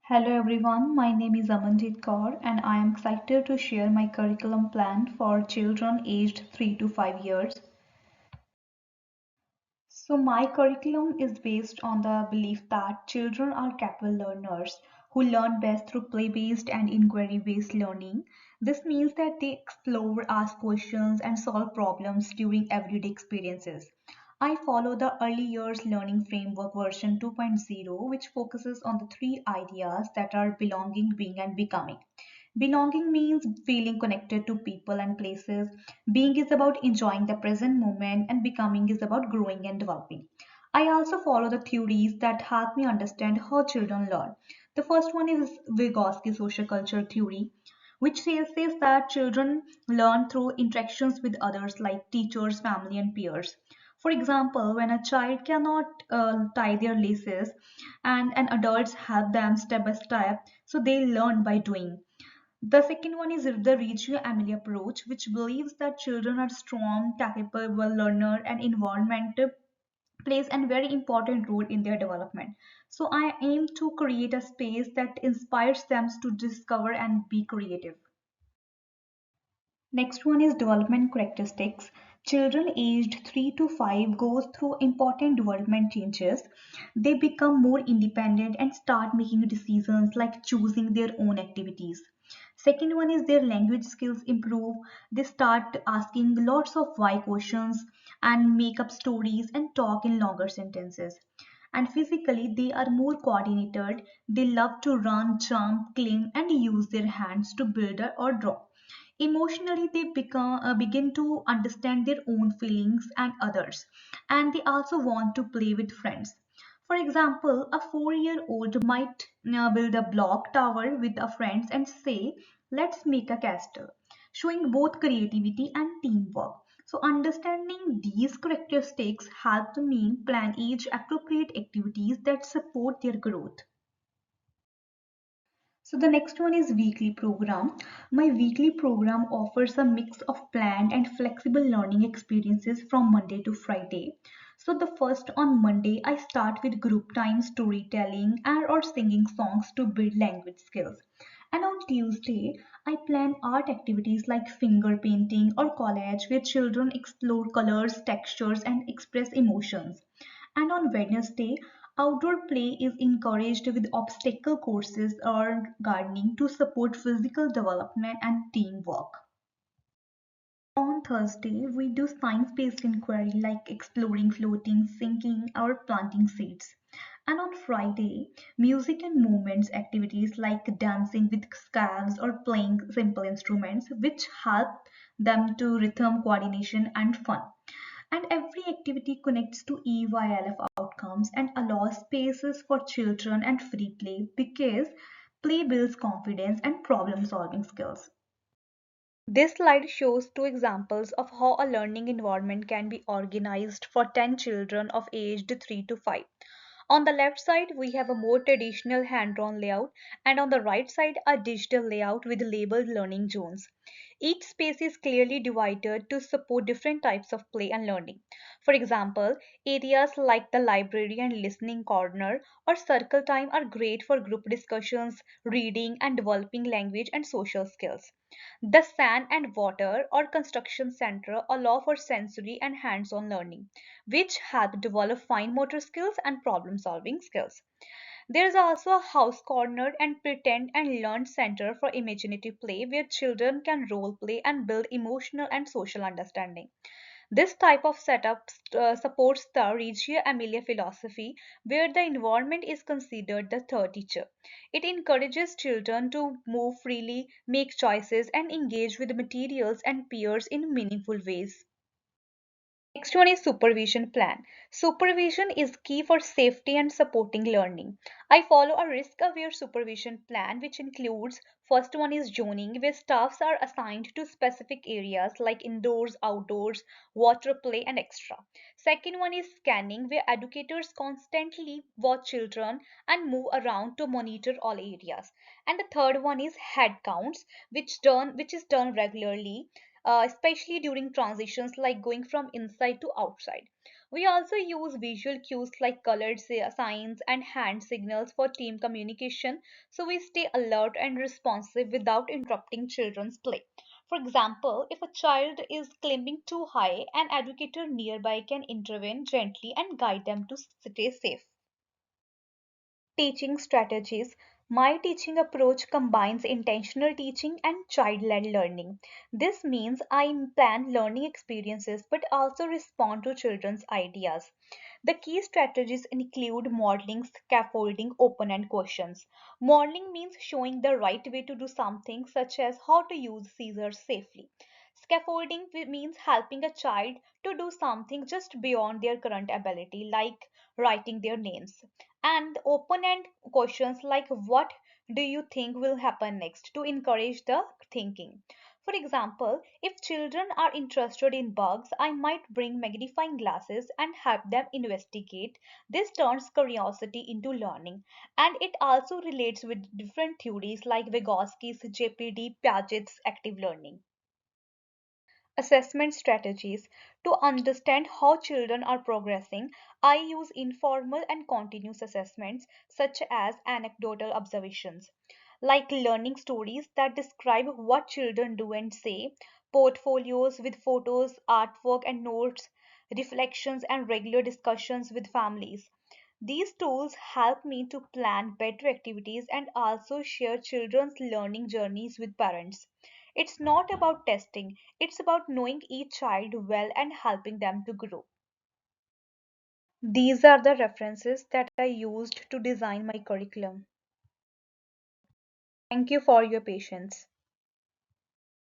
Hello everyone, my name is Amanjit Kaur and I am excited to share my curriculum plan for children aged 3 to 5 years. So my curriculum is based on the belief that children are capable learners who learn best through play-based and inquiry-based learning. This means that they explore, ask questions and solve problems during everyday experiences. I follow the Early Years Learning Framework version 2.0, which focuses on the three ideas that are belonging, being and becoming. Belonging means feeling connected to people and places. Being is about enjoying the present moment, and becoming is about growing and developing. I also follow the theories that help me understand how children learn. The first one is Vygotsky social culture theory, which says that children learn through interactions with others like teachers, family, and peers. For example, when a child cannot tie their laces and adults help them step by step, so they learn by doing. The second one is the Reggio Emilia approach, which believes that children are strong, capable learner, and environment plays a very important role in their development. So I aim to create a space that inspires them to discover and be creative. Next one is development characteristics. Children aged 3 to 5 go through important development changes. They become more independent and start making decisions like choosing their own activities. Second one is their language skills improve. They start asking lots of why questions and make up stories and talk in longer sentences. And physically, they are more coordinated. They love to run, jump, climb, and use their hands to build or draw. Emotionally, they begin to understand their own feelings and others, and they also want to play with friends. For example, a 4-year-old might build a block tower with a friends and say, let's make a castle, showing both creativity and teamwork. So understanding these characteristics help me plan age appropriate activities that support their growth. So the next one is weekly program. My weekly program offers a mix of planned and flexible learning experiences from Monday to Friday. So the first on Monday, I start with group time storytelling and or singing songs to build language skills. And on Tuesday, I plan art activities like finger painting or collage where children explore colors, textures and express emotions. And on Wednesday, outdoor play is encouraged with obstacle courses or gardening to support physical development and teamwork. On Thursday, we do science-based inquiry like exploring floating, sinking, or planting seeds. And on Friday, music and movements activities like dancing with scales or playing simple instruments, which help them to rhythm, coordination, and fun. And every activity connects to EYLF outcomes and allows spaces for children and free play because play builds confidence and problem solving skills. This slide shows two examples of how a learning environment can be organized for 10 children of aged 3 to 5. On the left side, we have a more traditional hand-drawn layout, and on the right side, a digital layout with labeled learning zones. Each space is clearly divided to support different types of play and learning. For example, areas like the library and listening corner or circle time are great for group discussions, reading, and developing language and social skills. The sand and water or construction center allow for sensory and hands-on learning, which help develop fine motor skills and problem solving skills. There is also a house corner and pretend and learn center for imaginative play where children can role play and build emotional and social understanding. This type of setup supports the Reggio Emilia philosophy, where the environment is considered the third teacher. It encourages children to move freely, make choices, and engage with materials and peers in meaningful ways. Next one is supervision plan. Supervision is key for safety and supporting learning. I follow a risk-aware supervision plan which includes first one is zoning where staffs are assigned to specific areas like indoors, outdoors, water play and extra. Second one is scanning where educators constantly watch children and move around to monitor all areas. And the third one is head counts which is done regularly especially during transitions like going from inside to outside. We also use visual cues like colored signs and hand signals for team communication, so we stay alert and responsive without interrupting children's play. For example, if a child is climbing too high, an educator nearby can intervene gently and guide them to stay safe. Teaching strategies. My teaching approach combines intentional teaching and child led learning. This means I plan learning experiences but also respond to children's ideas. The key strategies include modeling, scaffolding, open end questions. Modeling means showing the right way to do something, such as how to use scissors safely. Scaffolding means helping a child to do something just beyond their current ability, like writing their names. And open end questions like what do you think will happen next to encourage the thinking. For example, if children are interested in bugs, I might bring magnifying glasses and help them investigate. This turns curiosity into learning, and it also relates with different theories like Vygotsky's JPD, Piaget's active learning. Assessment strategies. To understand how children are progressing, I use informal and continuous assessments such as anecdotal observations, like learning stories that describe what children do and say, portfolios with photos, artwork, and notes, reflections, and regular discussions with families. These tools help me to plan better activities and also share children's learning journeys with parents. It's not about testing, it's about knowing each child well and helping them to grow. These are the references that I used to design my curriculum. Thank you for your patience.